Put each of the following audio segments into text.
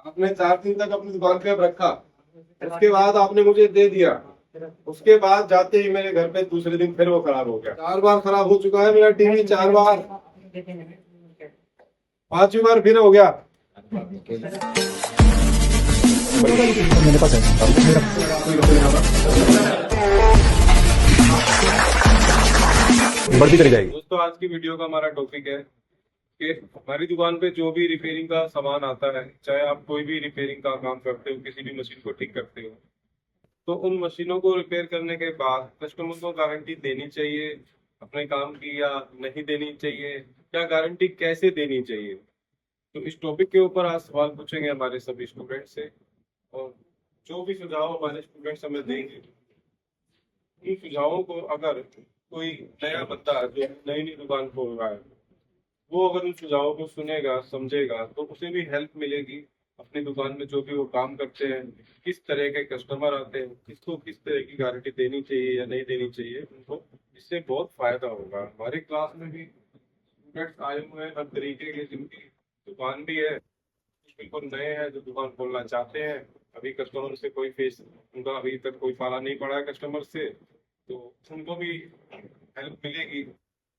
आपने 4 दिन तक अपनी दुकान पे रखा, उसके बाद आपने मुझे दे दिया, उसके बाद जाते ही मेरे घर पे दूसरे दिन फिर वो खराब हो गया। 4 बार खराब हो चुका है मेरा टीवी, 4 बार, 5वीं बार फिर हो गया। मेरे पास है बढ़ती चली जाएगी। दोस्तों, आज की वीडियो का हमारा टॉपिक है कि हमारी दुकान पे जो भी रिपेयरिंग का सामान आता है, चाहे आप कोई भी रिपेयरिंग का काम करते हो, किसी भी मशीन को ठीक करते हो, तो उन मशीनों को रिपेयर करने के बाद कस्टमर को गारंटी देनी चाहिए अपने काम की या नहीं देनी चाहिए, या गारंटी कैसे देनी चाहिए। तो इस टॉपिक के ऊपर आज सवाल पूछेंगे हमारे सभी स्टूडेंट से, और जो भी सुझाव हमारे स्टूडेंट्स हमें देंगे, इन सुझावों को अगर कोई नया बंदा जो नई नई दुकान खोल रहा है, वो अगर उन सुझावों को सुनेगा, समझेगा, तो उसे भी हेल्प मिलेगी। अपनी दुकान में जो भी वो काम करते हैं, किस तरह के कस्टमर आते हैं, किसको किस तरह की गारंटी देनी चाहिए या नहीं देनी चाहिए, उनको इससे बहुत फायदा होगा। हमारी क्लास में भी स्टूडेंट्स आए हुए हैं हर तरीके के, जिनकी दुकान भी है, कुछ बिल्कुल नए हैं जो दुकान खोलना चाहते हैं। अभी कस्टमर से कोई फेस, उनका अभी तक कोई पाला नहीं पड़ा है कस्टमर से, तो उनको भी हेल्प मिलेगी।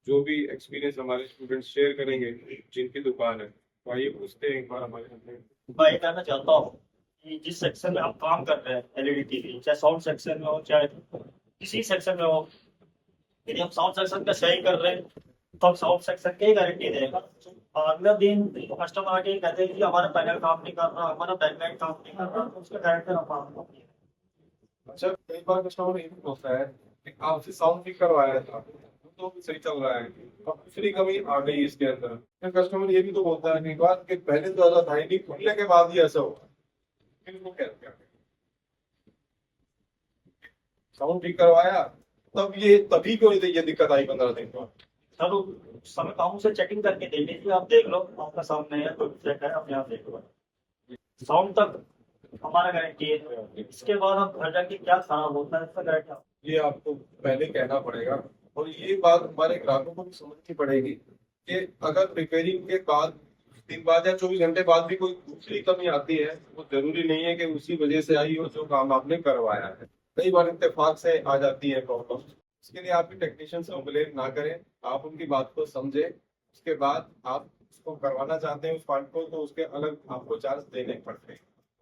जो भी एक्सपीरियंस हमारे स्टूडेंट्स शेयर करेंगे जिनकी दुकान है, तो आइए पूछते हैं एक बार हमारे सामने। मैं ये कहना चाहता हूँ कि जिस सेक्शन में आप काम कर रहे हैं, एलईडी टीवी, चाहे साउंड सेक्शन में हो चाहे किसी सेक्शन में हो, यदि हम साउंड सेक्शन का सही कर रहे हैं तो हम साउंड सेक्शन की गारंटी देगा। और अगले दिन कस्टमर आके कहते हैं कि हमारा पैनल काम नहीं कर रहा, हमारा बैकलाइट काम नहीं कर रहा, तो उसका गारंटी हम काम। अच्छा, कई बार कस्टमर ये भी होता है कि आपसे साउंड ठीक करवाया था, तो भी सही चल रहा है, अब दूसरी कमी आ गई इसके अंदर। फिर कस्टमर ये भी तो बोलता है कि बात कि पहले तो ऐसा था ही नहीं, खुलने के बाद ही ऐसा हुआ। फिर वो क्या क्या साउंड ठीक करवाया, तब ये तभी क्यों ये दिक्कत आई 15 दिन बाद। चलो समय काम से चेकिंग करके दे लीजिए, आप देख लो, आपका सामने है तो चेक है, अपने आप देख लो। साउंड तक हमारा गारंटी है, इसके बाद हम घर जाके क्या खराब होता है इसका गारंटी। ये आपको पहले कहना पड़ेगा, और ये बात हमारे ग्राहकों को भी समझनी पड़ेगी कि अगर रिपेयरिंग के बाद दिन बाद या 24 घंटे बाद भी कोई दूसरी कमी आती है, वो जरूरी नहीं है कि उसी वजह से आई हो जो काम आपने करवाया है। कई बार इत्तेफाक से आ जाती है प्रॉब्लम। इसके लिए आपके टेक्नीशियन से ब्लेम ना करें, आप उनकी बात को समझें। उसके बाद आप उसको करवाना चाहते हैं उस पार्ट को, तो उसके अलग आपको चार्ज देने पड़ते हैं।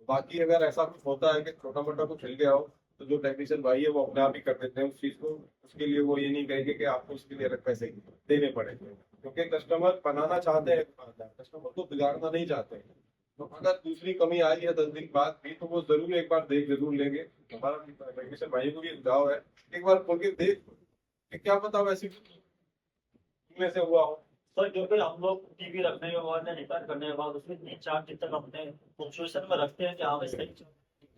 बाकी अगर ऐसा कुछ होता है कि छोटा मोटा कुछ हिल गया हो, तो जो टेक्नीशियन भाई है वो अपने आप ही कर देते हैं उस चीज को। उसके लिए वो ये नहीं कहेंगे कि आपको उसके लिए अलग पैसे देने पड़ेंगे, क्योंकि कस्टमर बनाना चाहते हैं दुकानदार, कस्टमर को बिगाड़ना नहीं चाहते हैं। तो अगर दूसरी कमी आई है 10 दिन बाद भी, तो वो जरूर एक बार देख जरूर लेंगे। हमारा टेक्नीशियन भाई को भी सुझाव है, एक बार खोल के देख, कि क्या पता वैसे में से हुआ हो। सर क्योंकि हम लोग टीवी रखने के बाद या रिपेयर करने के बाद उसमें 3-4 दिन तक अपने पोजीशन में रखते हैं कि हाँ वैसे ही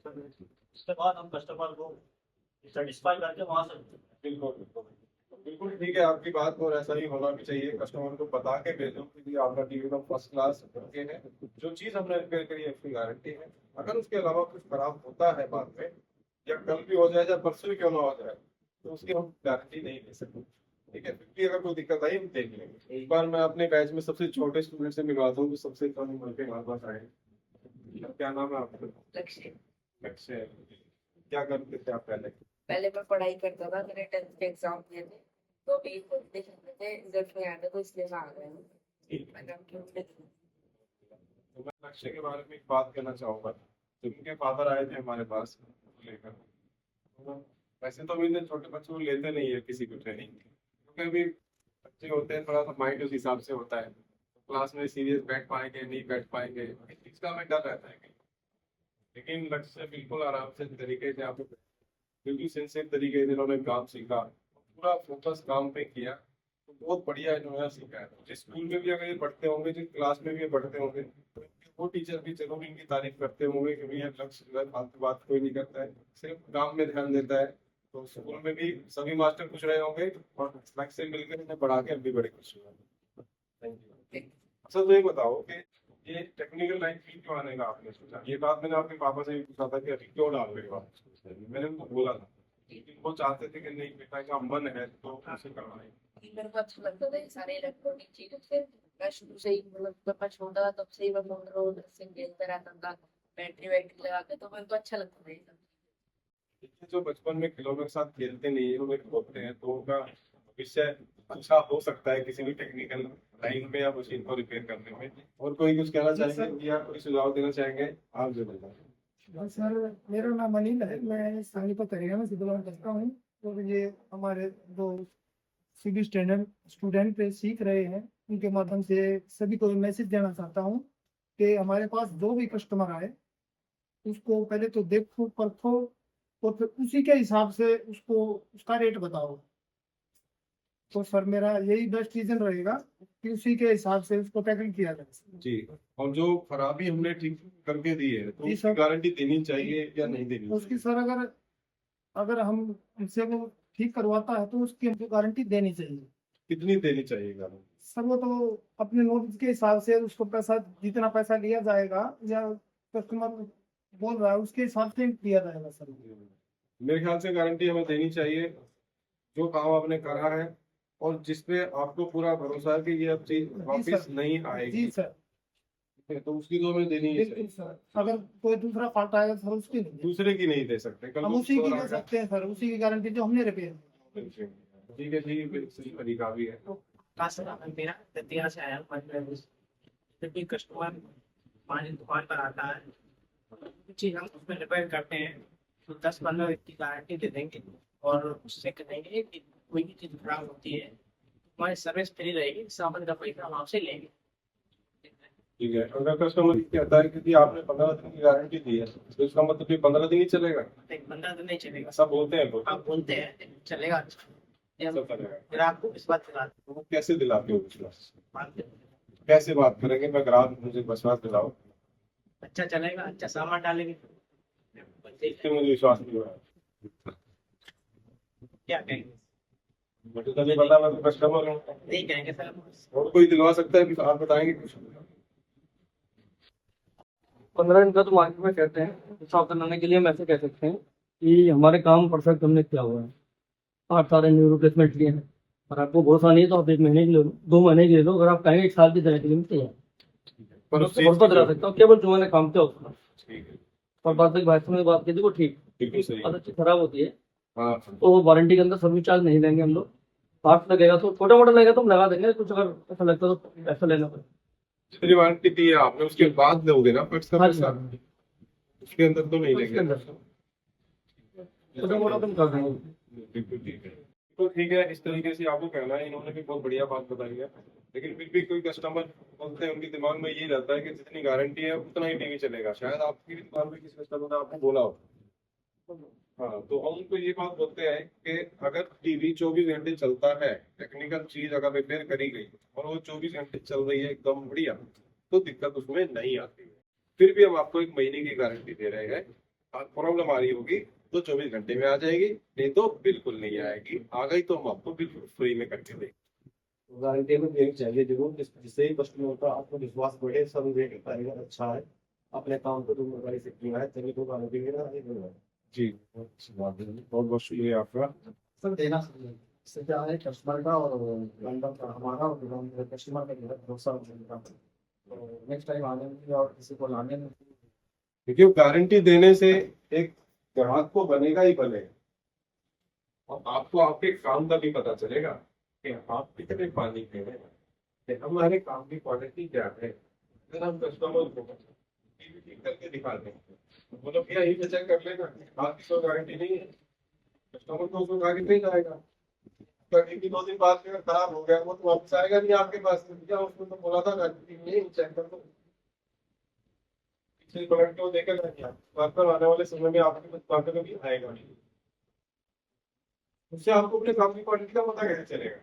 उसके बाद हम कस्टमर को सेटिस्फाई करके वहां से। बिल्कुल बिल्कुल बिल्कुल ठीक है आपकी बात, और ऐसा ही होना भी चाहिए। कस्टमर को बता के भेजो कि आपका टीवी तो फर्स्ट क्लास करके है, जो चीज हमने रिपेयर करी है उसकी गारंटी है। अगर उसके अलावा कुछ खराब होता है बाद में, या कल भी हो जाए या परसों भी क्यों ना हो जाए, तो उसकी हम गारंटी नहीं दे सकते। ठीक है, फिर भी अगर कोई दिक्कत आई हम देख लेंगे। एक बार मैं अपने बैच में सबसे छोटे स्टूडेंट से मिलवाता हूँ, जो सबसे कम उम्र के हमारे पास आए। क्या नाम है आपका? लक्ष्य। लक्ष्य। क्या करते थे आप पहले? पहले मैं पढ़ाई करता था, मैंने 10th के एग्जाम दिए थे, तो अभी कुछ देख रहे थे रिजल्ट नहीं आया था, तो इसलिए मैं आ गया हूँ। मैंने अपने उठे थे। तो मैं लक्ष्य के बारे में एक बात कहना चाहूंगा। जब उनके फादर आए थे हमारे पास लेकर, तो वैसे तो अभी इतने छोटे बच्चों को लेते नहीं है किसी को ट्रेनिंग, क्योंकि अभी बच्चे होते हैं थोड़ा सा माइंड उस हिसाब से होता है, क्लास में सीरियस बैठ पाएंगे नहीं बैठ पाएंगे, इस चीज का हमें डर रहता है। लेकिन लक्ष्य बिल्कुल आराम से तरीके से आप बिल्कुल सिंसियर तरीके से इन्होंने काम सीखा, पूरा फोकस काम पे किया, तो बहुत बढ़िया इन्होंने सीखा है। जिस स्कूल में भी अगर ये पढ़ते होंगे, जिस क्लास में भी ये पढ़ते होंगे, तो वो टीचर भी जरूर इनकी तारीफ करते होंगे कि भैया लक्ष्य जो है फालतू बात कोई नहीं करता है, सिर्फ काम में ध्यान देता है। तो स्कूल में भी सभी मास्टर खुश रहे होंगे, और लक्ष्य से मिलकर इन्हें पढ़ा के अभी बड़े खुश हुए। Thank you. अच्छा, तो ये बताओ कि ये टेक्निकल लाइन क्यों आने का आपने सोचा? ये बात मैंने आपके पापा से भी पूछा था कि अभी क्यों डाल रहे हो आप, मैंने उनको बोला था, लेकिन वो चाहते थे कि नहीं बेटा का मन है तो उसे करवाएं। मेरे को अच्छा लगता था ये सारे इलेक्ट्रॉनिक चीजें से। मैं शुरू से ही, मतलब जब मैं छोटा था तब से ही मैं फोन से खेलता रहता था। बैटरी वैटरी लगा के, तो मेरे को अच्छा लगता है ये सब। ये जो बचपन में खिलौनों के साथ खेलते नहीं है, वो होते हैं, तो उनका भविष्य अच्छा हो सकता है किसी भी टेक्निकल लाइन में या मशीन को रिपेयर करने में। और कोई कुछ कहना चाहेंगे या कोई सुझाव देना चाहेंगे? आप जो बताएं। हाँ सर, मेरा नाम अनिल है, मैं सानीपत हरियाणा में से बिलोंग करता हूँ। और ये हमारे दो सिविल स्टैंडर्ड स्टूडेंट सीख रहे हैं, उनके माध्यम से सभी को मैसेज देना चाहता हूँ कि हमारे पास जो भी कस्टमर आए उसको पहले तो देखो परखो, और फिर उसी के हिसाब से उसको उसका रेट बताओ। तो सर मेरा यही बेस्ट रीजन रहेगा कि उसी के हिसाब से उसको टैकल किया जाए। जी। और जो खराबी हमने ठीक करके दी है, तो जी उसकी सर। गारंटी देनी चाहिए या नहीं देनी उसकी चाहिए? सर अगर अगर हम उनसे वो ठीक करवाता है तो उसकी हमको गारंटी देनी चाहिए। कितनी देनी चाहिए गारंटी? सर वो तो अपने नॉलेज के हिसाब से उसको पैसा, जितना पैसा लिया जाएगा या कस्टमर बोल रहा है उसके हिसाब से दिया जाएगा सर। मेरे ख्याल से गारंटी हमें देनी चाहिए, जो काम आपने करा है और जिसपे आपको पूरा भरोसा है कि ये अब चीज वापस सर। नहीं जी आएगी, सर, तो उसकी तो हमें देनी ही बिल्कुल चाहिए। सर। अगर कोई दूसरा फॉल्ट आएगा सर उसकी नहीं, दूसरे की नहीं दे सकते, कल हम को उसी कुछ की और दे आएगा। सकते हैं सर, उसी की गारंटी जो हमने रिपेयर। ठीक है जी, सही तरीका भी है। का सर मेरा दतिया से आया हूँ। जब भी कस्टमर हमारी दुकान पर आता है, कुछ चीज़ हम उसमें रिपेयर करते हैं तो 10-15 दिन की गारंटी दे देंगे, और उससे कहेंगे कि कोई भी चीज़ खराब होती है तो हमारी सर्विस फ्री रहेगी, सामान का पैसा हम आपसे लेंगे। ठीक है, अगर कस्टमर कहता है कि आपने 15 दिन की गारंटी दी है, तो इसका मतलब कि 15 दिन ही चलेगा? 15 दिन नहीं चलेगा, ऐसा बोलते हैं लोग। आप बोलते हैं चलेगा, अच्छा सब चलेगा। फिर आपको विश्वास दिलाते तो वो कैसे दिलाते हो विश्वास? हैं, कैसे बात करेंगे? मैं ग्राहक, मुझे विश्वास दिलाओ। अच्छा चलेगा, अच्छा सामान डालेंगे, इससे मुझे विश्वास नहीं हो रहा। क्या कहेंगे? मुझे तो नहीं पता, मैं तो कस्टमर हूँ। नहीं कहेंगे सर। और कोई दिलवा सकता है कि आप बताएंगे कुछ? 15 दिन का तो मार्केट में कहते हैं, साफ बनाने के लिए हम ऐसे कह सकते हैं कि हमारे काम परफेक्ट हमने किया हुआ है। 8 सारे न्यू रिप्लेसमेंट लिए हैं, और आपको भरोसा नहीं है तो आप 1 महीने के लिए 2 महीने के ले लो, अगर आप कहेंगे 1 साल की गारंटी के लिए तैयार पर उसको भरोसा दिला सकता हूँ, केवल जो मैंने काम किया उसका। ठीक है, और बात तक भाई ने बात की थी वो ठीक, बिल्कुल सही। अगर चीज खराब होती है हाँ, तो वारंटी के अंदर सर्विस चार्ज नहीं लेंगे हम लोग। पार्ट लगेगा तो छोटा मोटा लगेगा तो हम लगा देंगे, कुछ अगर ऐसा लगता है तो पैसा लेना पड़ेगा। जितनी वारंटी दी है आपने उसके बाद दोगे ना फर्स्ट का हाँ पैसा? जी, उसके अंदर तो नहीं उसके लेंगे। अंदर छोटा मोटा तुम कर देंगे। बिल्कुल ठीक है। तो ठीक है, इस तरीके से आपको कहना है, इन्होंने भी बहुत बढ़िया बात बताई है। लेकिन फिर भी कोई कस्टमर बोलते हैं, उनके दिमाग में यही रहता है कि जितनी गारंटी है उतना ही टीवी चलेगा। शायद आपकी भी दुकान पे किसी कस्टमर ने आपको बोला हो। हाँ, तो हम उनको ये बात बोलते हैं कि अगर टीवी 24 घंटे चलता है, टेक्निकल चीज अगर रिपेयर करी गई और वो 24 घंटे चल रही है एकदम बढ़िया, तो दिक्कत उसमें नहीं आती है। फिर भी हम आपको 1 महीने की गारंटी दे रहे हैं। प्रॉब्लम आ रही होगी तो 24 घंटे में आ जाएगी, नहीं तो बिल्कुल नहीं आएगी। आ गई तो हम आपको बिल्कुल फ्री में करके देंगे। गारंटी में देनी चाहिए जरूर, जिससे ही कस्टमर का आपको विश्वास बढ़े, सब रेट कारीगर अच्छा है, अपने काम को ईमानदारी से किया है, तभी तो गारंटी देना है। जी, बहुत बहुत शुक्रिया आपका। सर देना इससे क्या है, कस्टमर का और दुकानदार का, हमारा और कस्टमर का जो है भरोसा मिलेगा। तो नेक्स्ट टाइम आने में और किसी को लाने में देखिए, गारंटी देने से एक ग्राहक को बनेगा ही बनेगा, और आपको आपके काम का भी पता चलेगा कि आप कितने पानी दे रहे हैं, कि हमारे काम की क्वालिटी क्या है। अगर हम कस्टमर को टीवी ठीक करके दिखा दें तो बोलो भैया यही से चेक कर लेना, आपकी कोई गारंटी नहीं है, कस्टमर को उसको गारंटी नहीं जाएगा। तो 1-2 दिन बाद में अगर खराब हो गया वो तो वापस आएगा नहीं आपके पास। भैया उसको तो बोला था गारंटी नहीं, चेक कर दो, पिछली प्रोडक्ट को देखेगा नहीं, आपको आने वाले समय में आपकी दुकान पे कभी आएगा नहीं। उससे आपको अपने काम की क्वालिटी का पता कैसे चलेगा?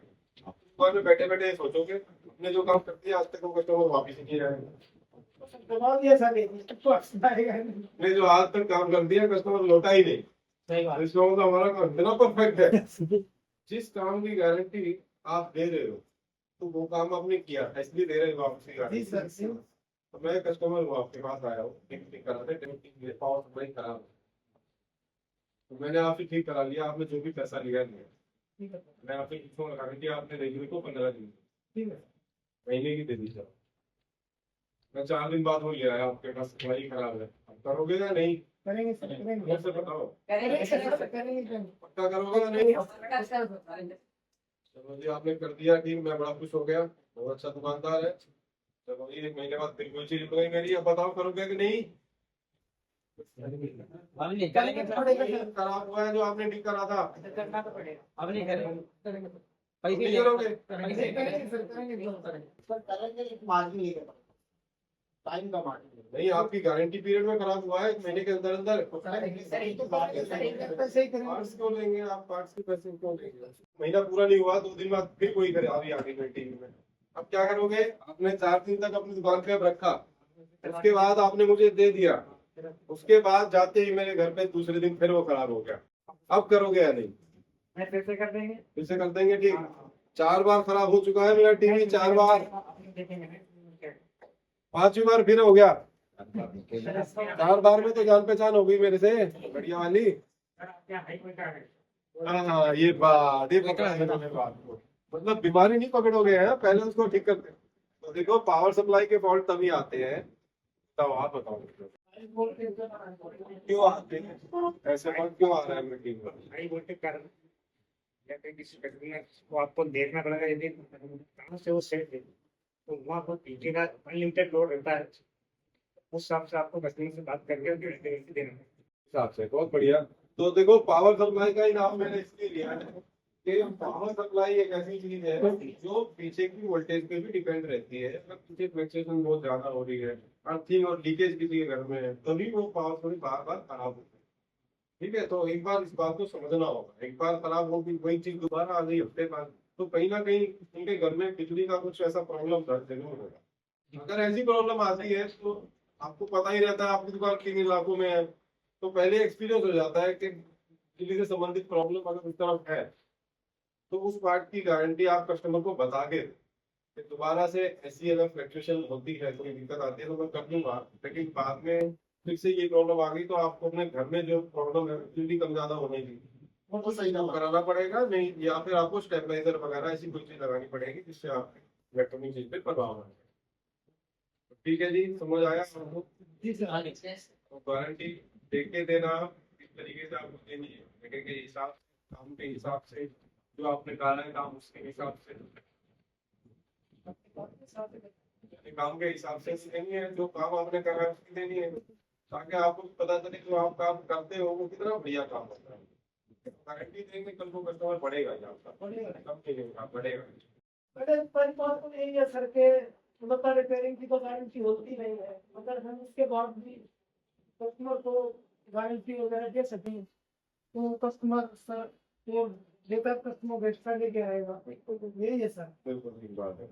आप दुकान में बैठे बैठे सोचोगे आपने जो काम कर दिया आज तक वो कस्टमर वापिस ही नहीं आएगा। दबा दिया सर, आएगा नहीं। नहीं, जो आज तक काम कर दिया कस्टमर लौटा ही नहीं। सही बात। इस लोगों का हमारा काम इतना परफेक्ट है। जिस काम की गारंटी आप दे रहे हो तो वो काम आपने किया, इसलिए दे रहे हो आप उसकी जी गारंटी। सर, जी। तो मैं कस्टमर हूँ, आपके पास आया हूँ, ठीक कराते टेक्निक पावर बड़ी खराब है, तो मैंने आपसे ठीक करा लिया, आपने जो भी पैसा लिया लिया। ठीक है, मैं आपसे गारंटी आपने दे दी को 15 दिन, ठीक है। महीने की दे दी सर। मैं 4 दिन बाद वो ले आया आपके पास, सप्लाई खराब है, अब करोगे या नहीं? करेंगे सर, करेंगे मुझसे बताओ, करेंगे सर। करेंगे। पक्का करोगे या नहीं? सर चलो जी, आपने कर दिया कि मैं बड़ा खुश हो गया, बहुत अच्छा दुकानदार है। चलो जी, 1 महीने बाद फिर कोई चीज हो गई मेरी, अब बताओ करोगे कि नहीं? अब नहीं करेंगे सर। खराब हुआ है जो आपने ठीक करा था, करना तो पड़ेगा। अब नहीं करेंगे। पैसे नहीं नहीं करोगे? पैसे करेंगे सर, करेंगे। सर करेंगे, एक मार्जिन नहीं है, टाइम का मार्जिन नहीं, आपकी गारंटी पीरियड में खराब हुआ है 1 महीने के अंदर अंदर। सर ये तो बात है सर, ये पैसे ही करेंगे। पार्ट्स क्यों लेंगे आप? पार्ट्स के पैसे क्यों लेंगे? महीना पूरा नहीं हुआ, 2 दिन बाद फिर कोई खराबी आ गई टीवी में, अब क्या करोगे? आपने 4 दिन तक अपनी दुकान पे अब रखा, उसके बाद आपने मुझे दे दिया, उसके बाद जाते ही मेरे घर पे दूसरे दिन फिर वो खराब हो गया, अब करोगे या नहीं? फिर से कर देंगे। फिर से कर देंगे, ठीक। 4 बार खराब हो चुका है मेरा टीवी, 4 बार, 5वीं बार फिर हो गया। 4 बार में तो जान पहचान हो गई मेरे से, बढ़िया वाली। हाँ, ये बात, ये पकड़ा है मैंने बात को, मतलब बीमारी नहीं पकड़ोगे हैं, पहले उसको ठीक करते। तो देखो, पावर सप्लाई के फॉल्ट तभी आते हैं, तब आप बताओ क्यों आते हैं ऐसे फॉल्ट, क्यों आ रहा है मीटिंग में? हाई वोल्टेज कारण या कहीं किसी कस्टमर को आपको देखना पड़ेगा, यदि कहाँ से वो सेट है तो वहाँ पर पीके का अनलिमिटेड लोड रहता है, उस हिसाब से आपको कस्टमर से बात करके उनकी गारंटी देना है। हिसाब से बहुत बढ़िया। तो देखो, पावर सप्लाई का ही नाम मैंने इसलिए लिया है कि पावर सप्लाई एक ऐसी चीज है जो पीछे की वोल्टेज पे भी डिपेंड रहती है। अगर पीछे फ्लक्चुएशन बहुत ज्यादा हो रही है, अर्थिंग और लीकेज किसी के घर में है, तभी वो पावर सप्लाई बार बार खराब होती है। ठीक है, तो एक बार इस बात को समझना होगा, एक बार खराब होगी वही चीज दोबारा आ गई हफ्ते बाद, तो कहीं ना कहीं उनके घर में बिजली का कुछ ऐसा प्रॉब्लम जरूर होगा। अगर ऐसी प्रॉब्लम आती है तो आपको पता ही रहता है, आपकी दुकान किन इलाकों में है, तो पहले एक्सपीरियंस हो जाता है कि बिजली से संबंधित प्रॉब्लम अगर उस तरफ है तो उस पार्ट की गारंटी आप कस्टमर को बता के कि दोबारा से ऐसी अगर फ्लक्चुएशन होती है, कोई दिक्कत आती है तो मैं कर दूंगा, लेकिन बाद में फिर से ये प्रॉब्लम आ गई तो आपको अपने घर में जो प्रॉब्लम है बिजली कम ज्यादा होने की वो सही ना कराना पड़ेगा, नहीं या फिर आपको स्टेबलाइजर वगैरह ऐसी कोई चीज लगानी पड़ेगी जिससे आप इलेक्ट्रॉनिक चीज पे प्रभाव है। ठीक है जी, समझ आया आपको? जी सर। तो गारंटी देख के देना, इस तरीके से आपको देनी है, लेकिन के हिसाब काम के हिसाब से, जो आपने कहा है काम उसके हिसाब से, काम के हिसाब से देनी है, जो काम आपने करा है उसकी देनी है, ताकि आपको पता चले जो आप काम करते हो वो कितना बढ़िया काम होता है। गारंटी देंगे कल को कस्टमर बढ़ेगा ही आपका, कम नहीं बढ़ेगा। पर बात तो यही है सर के मतलब रिपेयरिंग की तो गारंटी होती नहीं है, अगर हम उसके बाद भी कस्टमर को गारंटी वगैरह दे सकें तो कस्टमर सर वो बेहतर कस्टमर एक्स्ट्रा लेके आएगा, तो यही है सर। बिल्कुल ठीक बात है,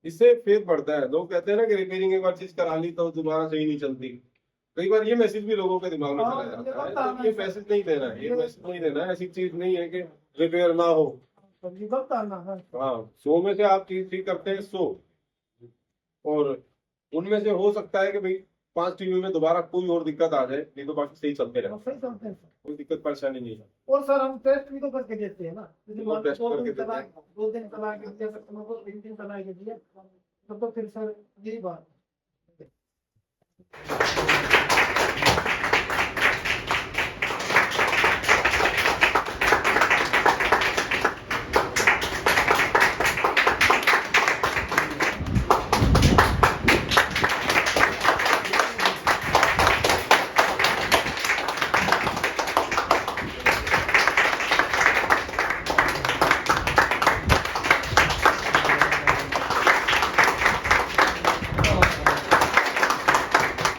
इससे फेथ बढ़ता है। लोग कहते हैं ना कि रिपेयरिंग एक बार चीज करा ली तो दोबारा सही नहीं चलती, कई बार ये मैसेज भी लोगों के दिमाग में चला जाता है, तो ये मैसेज नहीं देना है, ये मैसेज नहीं देना है, ऐसी चीज नहीं है कि रिपेयर ना हो। हाँ, 100 में से आप चीज ठीक करते हैं 100, और उनमें से हो सकता है कि भाई 5 टीवी में दोबारा कोई और दिक्कत आ जाए, नहीं तो बाकी सही चलते रहे, सही चलते हैं सर। कोई दिक्कत परेशानी नहीं है। और सर हम टेस्ट भी तो करके देते हैं ना, वो टेस्ट करके देते हैं। 2 दिन चला के दिया कस्टमर को, 3 दिन चला के दिया, तब तो फिर सर यही बात।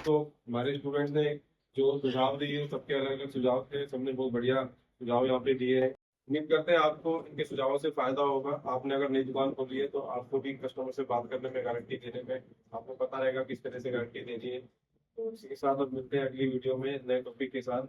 तो हमारे स्टूडेंट्स ने जो सुझाव दिए सबके अलग अलग सुझाव थे, सबने बहुत बढ़िया सुझाव यहाँ पे दिए हैं। उम्मीद करते हैं आपको इनके सुझावों से फायदा होगा। आपने अगर नई दुकान खोली है तो आपको भी कस्टमर से बात करने में, गारंटी देने में आपको पता रहेगा किस तरह से गारंटी देनी है। तो इसी के साथ अब मिलते हैं अगली वीडियो में नए टॉपिक के साथ।